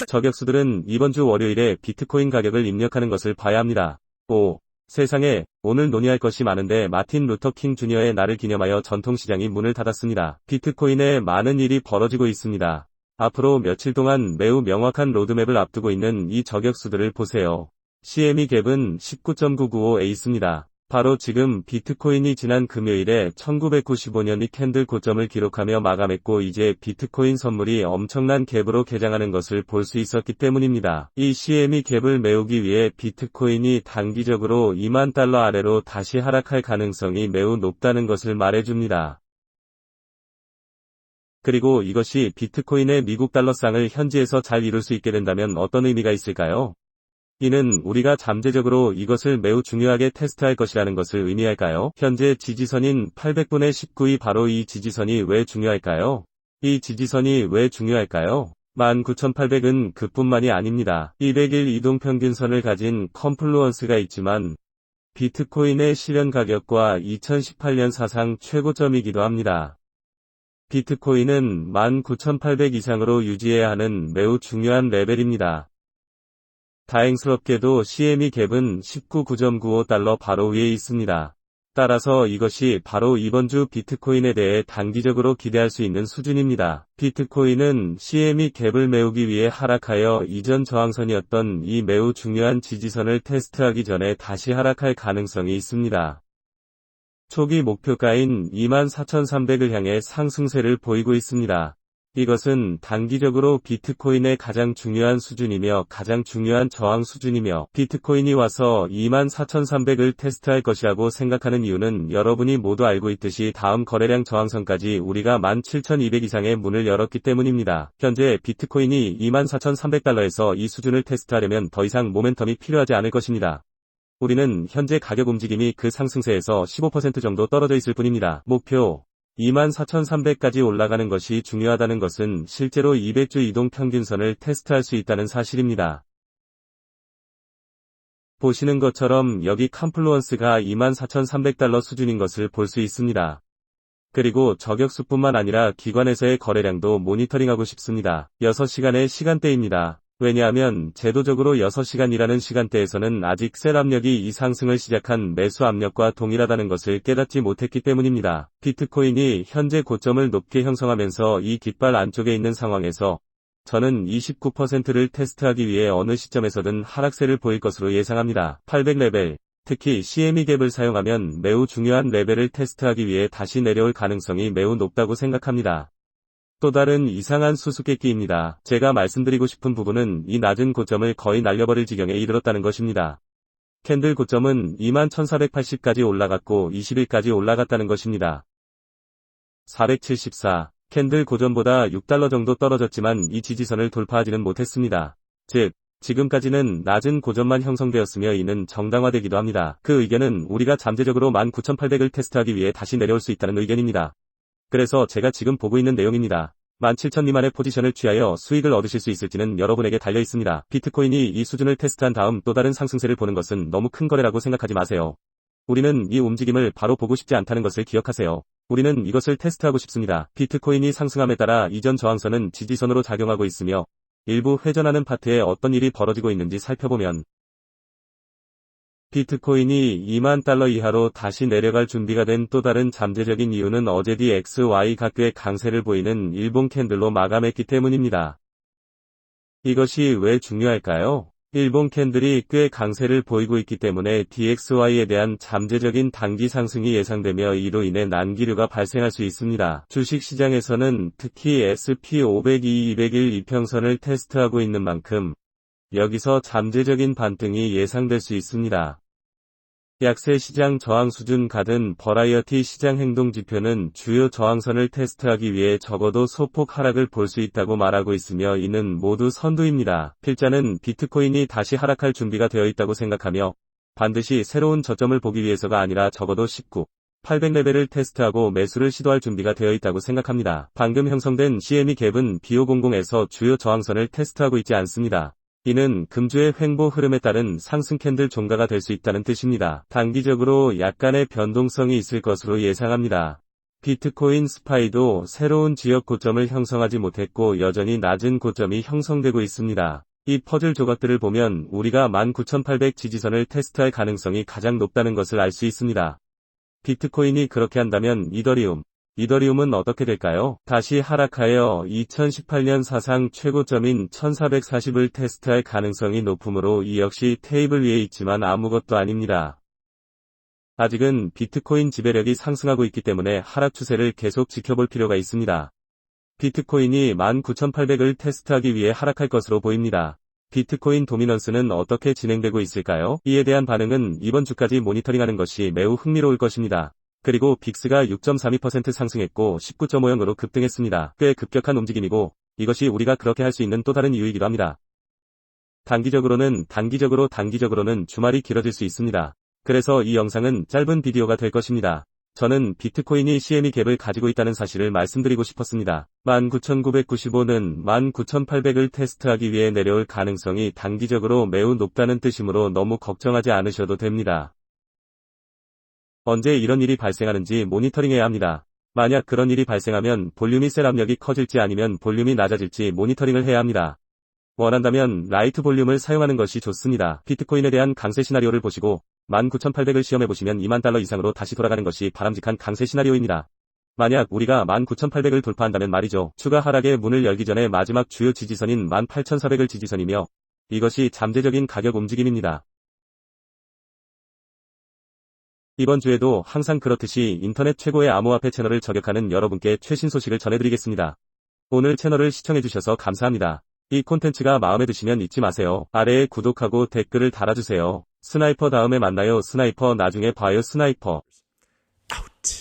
저격수들은 이번 주 월요일에 비트코인 가격을 입력하는 것을 봐야 합니다. 세상에, 오늘 논의할 것이 많은데 마틴 루터 킹 주니어의 날을 기념하여 전통시장이 문을 닫았습니다. 비트코인에 많은 일이 벌어지고 있습니다. 앞으로 며칠 동안 매우 명확한 로드맵을 앞두고 있는 이 저격수들을 보세요. CME 갭은 19.995에 있습니다. 바로 지금 비트코인이 지난 금요일에 1995년의 캔들 고점을 기록하며 마감했고 이제 비트코인 선물이 엄청난 갭으로 개장하는 것을 볼 수 있었기 때문입니다. 이 CME 갭을 메우기 위해 비트코인이 단기적으로 2만 달러 아래로 다시 하락할 가능성이 매우 높다는 것을 말해줍니다. 그리고 이것이 비트코인의 미국 달러상을 현지에서 잘 이룰 수 있게 된다면 어떤 의미가 있을까요? 이는 우리가 잠재적으로 이것을 매우 중요하게 테스트할 것이라는 것을 의미할까요? 현재 지지선인 800분의 19이 바로 이 지지선이 왜 중요할까요? 이 지지선이 왜 중요할까요? 19,800은 그뿐만이 아닙니다. 200일 이동평균선을 가진 컴플루언스가 있지만 비트코인의 실현 가격과 2018년 사상 최고점이기도 합니다. 비트코인은 19,800 이상으로 유지해야 하는 매우 중요한 레벨입니다. 다행스럽게도 CME 갭은 19.995달러 바로 위에 있습니다. 따라서 이것이 바로 이번 주 비트코인에 대해 단기적으로 기대할 수 있는 수준입니다. 비트코인은 CME 갭을 메우기 위해 하락하여 이전 저항선이었던 이 매우 중요한 지지선을 테스트하기 전에 다시 하락할 가능성이 있습니다. 초기 목표가인 24,300을 향해 상승세를 보이고 있습니다. 이것은 단기적으로 비트코인의 가장 중요한 수준이며 가장 중요한 저항 수준이며 비트코인이 와서 24,300을 테스트할 것이라고 생각하는 이유는 여러분이 모두 알고 있듯이 다음 거래량 저항선까지 우리가 17,200 이상의 문을 열었기 때문입니다. 현재 비트코인이 24,300달러에서 이 수준을 테스트하려면 더 이상 모멘텀이 필요하지 않을 것입니다. 우리는 현재 가격 움직임이 그 상승세에서 15% 정도 떨어져 있을 뿐입니다. 목표 24,300까지 올라가는 것이 중요하다는 것은 실제로 200주 이동평균선을 테스트할 수 있다는 사실입니다. 보시는 것처럼 여기 컴플루언스가 24,300달러 수준인 것을 볼 수 있습니다. 그리고 저격수뿐만 아니라 기관에서의 거래량도 모니터링하고 싶습니다. 6시간의 시간대입니다. 왜냐하면 제도적으로 6시간이라는 시간대에서는 아직 셀 압력이 이 상승을 시작한 매수 압력과 동일하다는 것을 깨닫지 못했기 때문입니다. 비트코인이 현재 고점을 높게 형성하면서 이 깃발 안쪽에 있는 상황에서 저는 29%를 테스트하기 위해 어느 시점에서든 하락세를 보일 것으로 예상합니다. 800레벨, 특히 CME 갭을 사용하면 매우 중요한 레벨을 테스트하기 위해 다시 내려올 가능성이 매우 높다고 생각합니다. 또 다른 이상한 수수께끼입니다. 제가 말씀드리고 싶은 부분은 이 낮은 고점을 거의 날려버릴 지경에 이르렀다는 것입니다. 캔들 고점은 21,480까지 올라갔고 20일까지 올라갔다는 것입니다. 474. 캔들 고점보다 6달러 정도 떨어졌지만 이 지지선을 돌파하지는 못했습니다. 즉, 지금까지는 낮은 고점만 형성되었으며 이는 정당화되기도 합니다. 그 의견은 우리가 잠재적으로 19,800을 테스트하기 위해 다시 내려올 수 있다는 의견입니다. 그래서 제가 지금 보고 있는 내용입니다. 17,000 미만의 포지션을 취하여 수익을 얻으실 수 있을지는 여러분에게 달려 있습니다. 비트코인이 이 수준을 테스트한 다음 또 다른 상승세를 보는 것은 너무 큰 거래라고 생각하지 마세요. 우리는 이 움직임을 바로 보고 싶지 않다는 것을 기억하세요. 우리는 이것을 테스트하고 싶습니다. 비트코인이 상승함에 따라 이전 저항선은 지지선으로 작용하고 있으며 일부 회전하는 파트에 어떤 일이 벌어지고 있는지 살펴보면 비트코인이 2만 달러 이하로 다시 내려갈 준비가 된 또 다른 잠재적인 이유는 어제 DXY가 꽤 강세를 보이는 일본 캔들로 마감했기 때문입니다. 이것이 왜 중요할까요? 일본 캔들이 꽤 강세를 보이고 있기 때문에 DXY에 대한 잠재적인 단기 상승이 예상되며 이로 인해 난기류가 발생할 수 있습니다. 주식시장에서는 특히 SP500 200일 이평선을 테스트하고 있는 만큼 여기서 잠재적인 반등이 예상될 수 있습니다. 약세 시장 저항 수준 가든 버라이어티 시장 행동 지표는 주요 저항선을 테스트하기 위해 적어도 소폭 하락을 볼 수 있다고 말하고 있으며 이는 모두 선두입니다. 필자는 비트코인이 다시 하락할 준비가 되어 있다고 생각하며 반드시 새로운 저점을 보기 위해서가 아니라 적어도 800레벨을 테스트하고 매수를 시도할 준비가 되어 있다고 생각합니다. 방금 형성된 CME 갭은 BO00에서 주요 저항선을 테스트하고 있지 않습니다. 이는 금주의 횡보 흐름에 따른 상승 캔들 종가가 될 수 있다는 뜻입니다. 단기적으로 약간의 변동성이 있을 것으로 예상합니다. 비트코인 스파이도 새로운 지역 고점을 형성하지 못했고 여전히 낮은 고점이 형성되고 있습니다. 이 퍼즐 조각들을 보면 우리가 19,800 지지선을 테스트할 가능성이 가장 높다는 것을 알 수 있습니다. 비트코인이 그렇게 한다면 이더리움은 어떻게 될까요? 다시 하락하여 2018년 사상 최고점인 1440을 테스트할 가능성이 높으므로 이 역시 테이블 위에 있지만 아무것도 아닙니다. 아직은 비트코인 지배력이 상승하고 있기 때문에 하락 추세를 계속 지켜볼 필요가 있습니다. 비트코인이 19,800을 테스트하기 위해 하락할 것으로 보입니다. 비트코인 도미넌스는 어떻게 진행되고 있을까요? 이에 대한 반응은 이번 주까지 모니터링하는 것이 매우 흥미로울 것입니다. 그리고 빅스가 6.32% 상승했고 19.50으로 급등했습니다. 꽤 급격한 움직임이고 이것이 우리가 그렇게 할 수 있는 또 다른 이유이기도 합니다. 단기적으로는 주말이 길어질 수 있습니다. 그래서 이 영상은 짧은 비디오가 될 것입니다. 저는 비트코인이 CME 갭을 가지고 있다는 사실을 말씀드리고 싶었습니다. 19,995는 19,800을 테스트하기 위해 내려올 가능성이 단기적으로 매우 높다는 뜻이므로 너무 걱정하지 않으셔도 됩니다. 언제 이런 일이 발생하는지 모니터링해야 합니다. 만약 그런 일이 발생하면 볼륨이 셀 압력이 커질지 아니면 볼륨이 낮아질지 모니터링을 해야 합니다. 원한다면 라이트 볼륨을 사용하는 것이 좋습니다. 비트코인에 대한 강세 시나리오를 보시고 19,800을 시험해보시면 2만 달러 이상으로 다시 돌아가는 것이 바람직한 강세 시나리오입니다. 만약 우리가 19,800을 돌파한다면 말이죠. 추가 하락의 문을 열기 전에 마지막 주요 지지선인 18,400을 지지선이며 이것이 잠재적인 가격 움직임입니다. 이번 주에도 항상 그렇듯이 인터넷 최고의 암호화폐 채널을 저격하는 여러분께 최신 소식을 전해드리겠습니다. 오늘 채널을 시청해주셔서 감사합니다. 이 콘텐츠가 마음에 드시면 잊지 마세요. 아래에 구독하고 댓글을 달아주세요. 스나이퍼 다음에 만나요. 스나이퍼 나중에 봐요. 스나이퍼. 아웃.